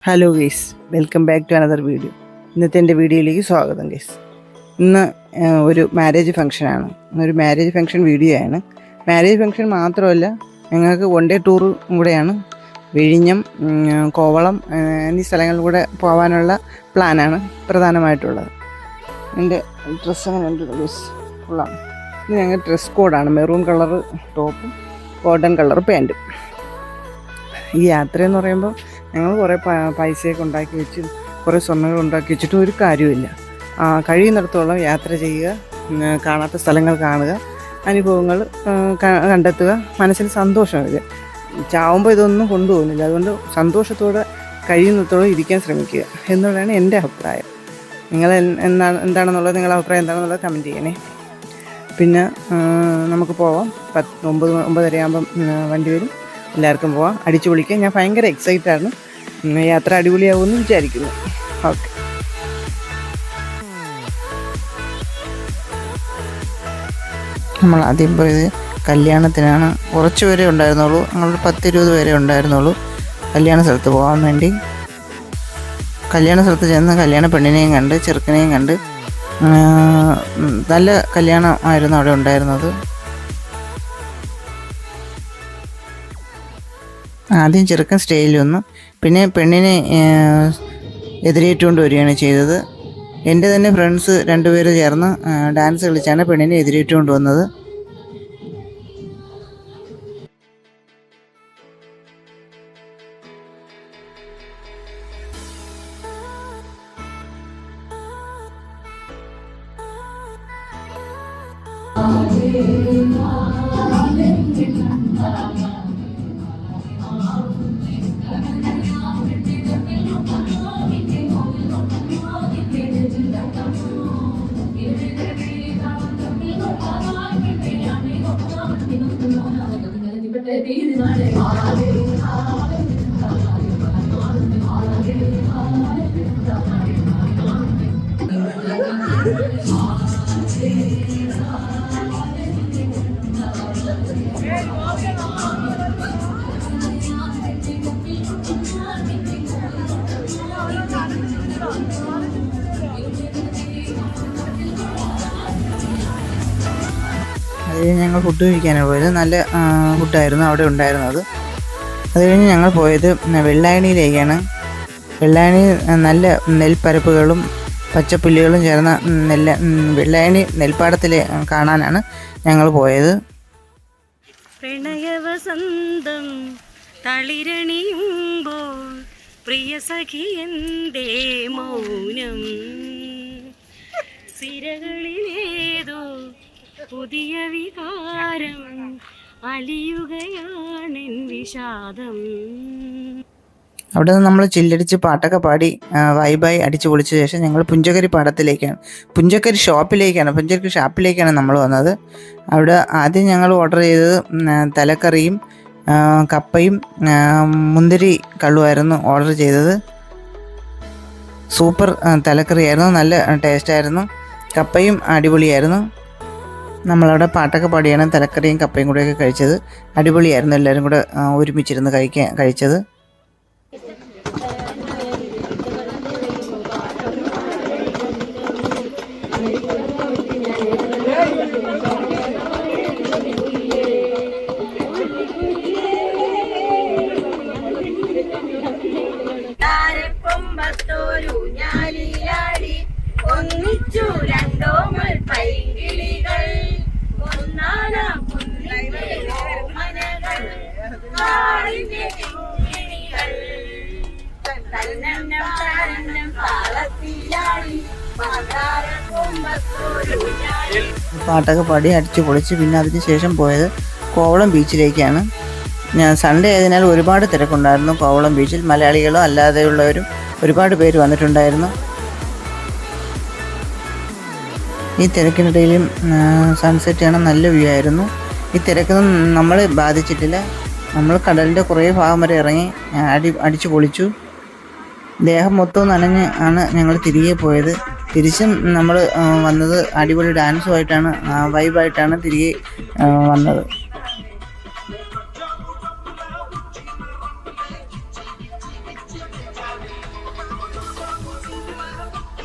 Hello guys, welcome back to another video. ഇന്നത്തെ എൻ്റെ വീഡിയോയിലേക്ക് സ്വാഗതം ഗൈസ്. ഇന്ന് ഒരു മാരേജ് ഫംഗ്ഷനാണ്. ഒരു മാരേജ് ഫംഗ്ഷൻ വീഡിയോ ആണ്. മാരേജ് ഫംഗ്ഷൻ മാത്രമല്ല, ഞങ്ങൾക്ക് വൺ ഡേ ടൂറും കൂടെയാണ്. വിഴിഞ്ഞം, കോവളം എന്നീ സ്ഥലങ്ങളിൽ കൂടെ പോകാനുള്ള പ്ലാനാണ് പ്രധാനമായിട്ടുള്ളത്. എൻ്റെ ഡ്രസ്സ് അങ്ങനെ ഉണ്ട് ഗൈസ്, ഫുള്ളാണ്. ഇത് ഞങ്ങൾ ഡ്രസ് കോഡാണ്. മെറൂൺ കളർ ടോപ്പും ഗോൾഡൻ കളർ പാൻറ്റും. ഈ യാത്രയെന്ന് പറയുമ്പോൾ ഞങ്ങൾ കുറേ പൈസയൊക്കെ ഉണ്ടാക്കി വെച്ച് കുറേ സ്വർണ്ണങ്ങൾ ഉണ്ടാക്കി വെച്ചിട്ട് ഒരു കാര്യമില്ല. കഴിയുന്നിടത്തോളം യാത്ര ചെയ്യുക, കാണാത്ത സ്ഥലങ്ങൾ കാണുക, അനുഭവങ്ങൾ കണ്ടെത്തുക, മനസ്സിന് സന്തോഷം വരിക. ചാവുമ്പോൾ ഇതൊന്നും കൊണ്ടുപോകുന്നില്ല. അതുകൊണ്ട് സന്തോഷത്തോടെ കഴിയുന്നിടത്തോളം ഇരിക്കാൻ ശ്രമിക്കുക എന്നുള്ളതാണ് എൻ്റെ അഭിപ്രായം. നിങ്ങൾ എന്താണെന്നുള്ളത്, നിങ്ങളുടെ അഭിപ്രായം എന്താണെന്നുള്ളത് കമൻറ്റ് ചെയ്യണേ. പിന്നെ നമുക്ക് പോവാം. 9:30 ആകുമ്പം വണ്ടി വരും. എല്ലാവർക്കും പോവാം, അടിച്ചു പൊളിക്കാം. ഞാൻ ഭയങ്കര എക്സൈറ്റാണ്. യാത്ര അടിപൊളിയാവുമെന്ന് വിചാരിക്കുന്നു. ഓക്കെ, നമ്മൾ ആദ്യം പോയത് കല്യാണത്തിനാണ്. കുറച്ച് പേരെ ഉണ്ടായിരുന്നുള്ളൂ. ഞങ്ങളൊരു 10-20 പേരെ ഉണ്ടായിരുന്നുള്ളൂ കല്യാണ സ്ഥലത്ത് പോകാൻ വേണ്ടി. കല്യാണ സ്ഥലത്ത് ചെന്ന് കല്യാണ പെണ്ണിനെയും കണ്ട് ചെറുക്കനെയും കണ്ട് നല്ല കല്യാണമായിരുന്നു അവിടെ ഉണ്ടായിരുന്നത്. ആദ്യം ചെറുക്കൻ സ്റ്റേജിൽ വന്നു, പിന്നെ പെണ്ണിനെ എതിരേറ്റുകൊണ്ട് വരികയാണ് ചെയ്തത്. എൻ്റെ തന്നെ ഫ്രണ്ട്സ് 2 പേര് ചേർന്ന് ഡാൻസ് കളിച്ചാണ് പെണ്ണിനെ എതിരേറ്റുകൊണ്ട് വന്നത്. അത് കഴിഞ്ഞ് ഞങ്ങൾ ഫുഡ് കഴിക്കാനാണ് പോയത്. നല്ല ഫുഡായിരുന്നു അവിടെ ഉണ്ടായിരുന്നത്. അത് കഴിഞ്ഞ് ഞങ്ങൾ പോയത് വെള്ളായണിയിലേക്കാണ്. വെള്ളായണി നല്ല നെൽപ്പരപ്പുകളും പച്ചപ്പുല്ലുകളും ചേർന്ന വെള്ളായണി നെൽപ്പാടത്തിലെ കാണാനാണ് ഞങ്ങൾ പോയത്. പ്രണയവസന്തം തളിരണിയുമ്പോൾ പ്രിയ സഖി എന്തേ മൗനം, സിരകളിലേതോ പുതിയ വികാരം അലിയുകയാണെൻ വിഷാദം. അവിടെ നിന്ന് നമ്മൾ ചില്ലടിച്ച് പാട്ടൊക്കെ പാടി വൈബായി അടിച്ചു പൊളിച്ച ശേഷം ഞങ്ങൾ പുഞ്ചക്കരി പുഞ്ചക്കരി ഷാപ്പിലേക്കാണ് നമ്മൾ വന്നത്. അവിടെ ആദ്യം ഞങ്ങൾ ഓർഡർ ചെയ്തത് തലക്കറിയും കപ്പയും മുന്തിരി കള്ളുമായിരുന്നു ഓർഡർ ചെയ്തത്. സൂപ്പർ തലക്കറിയായിരുന്നു, നല്ല ടേസ്റ്റായിരുന്നു. കപ്പയും അടിപൊളിയായിരുന്നു. നമ്മളവിടെ പാട്ടൊക്കെ പാടിയാണ് തലക്കറിയും കപ്പയും കൂടെയൊക്കെ കഴിച്ചത്. അടിപൊളിയായിരുന്നു. എല്ലാവരും കൂടെ ഒരുമിച്ചിരുന്ന് കഴിച്ചത്. ഒന്നിച്ചു രണ്ടോമൽ പൈങ്കിളികൾ പാട്ടൊക്കെ പാടി അടിച്ചു പൊളിച്ച് പിന്നെ അതിന് ശേഷം പോയത് കോവളം ബീച്ചിലേക്കാണ്. സൺഡേ ആയതിനാൽ ഒരുപാട് തിരക്കുണ്ടായിരുന്നു കോവളം ബീച്ചിൽ. മലയാളികളും അല്ലാതെയുള്ളവരും ഒരുപാട് പേര് വന്നിട്ടുണ്ടായിരുന്നു. ഈ തിരക്കിനിടയിലും സൺസെറ്റ് കാണാൻ നല്ല വ്യൂ ആയിരുന്നു. ഈ തിരക്കൊന്നും നമ്മളെ ബാധിച്ചിട്ടില്ല. നമ്മൾ കടലിൻ്റെ കുറേ ഭാഗം വരെ ഇറങ്ങി അടിച്ചു പൊളിച്ചു. ദേഹം മൊത്തം നനഞ്ഞ് ആണ് ഞങ്ങൾ തിരികെ പോയത്. തിരിച്ചും നമ്മൾ വന്നത് അടിപൊളി ഡാൻസുമായിട്ടാണ്, വൈബായിട്ടാണ് തിരികെ വന്നത്.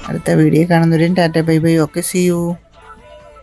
അടുത്ത വീഡിയോ കാണുന്നവരും tata bye bye. Okay, see U.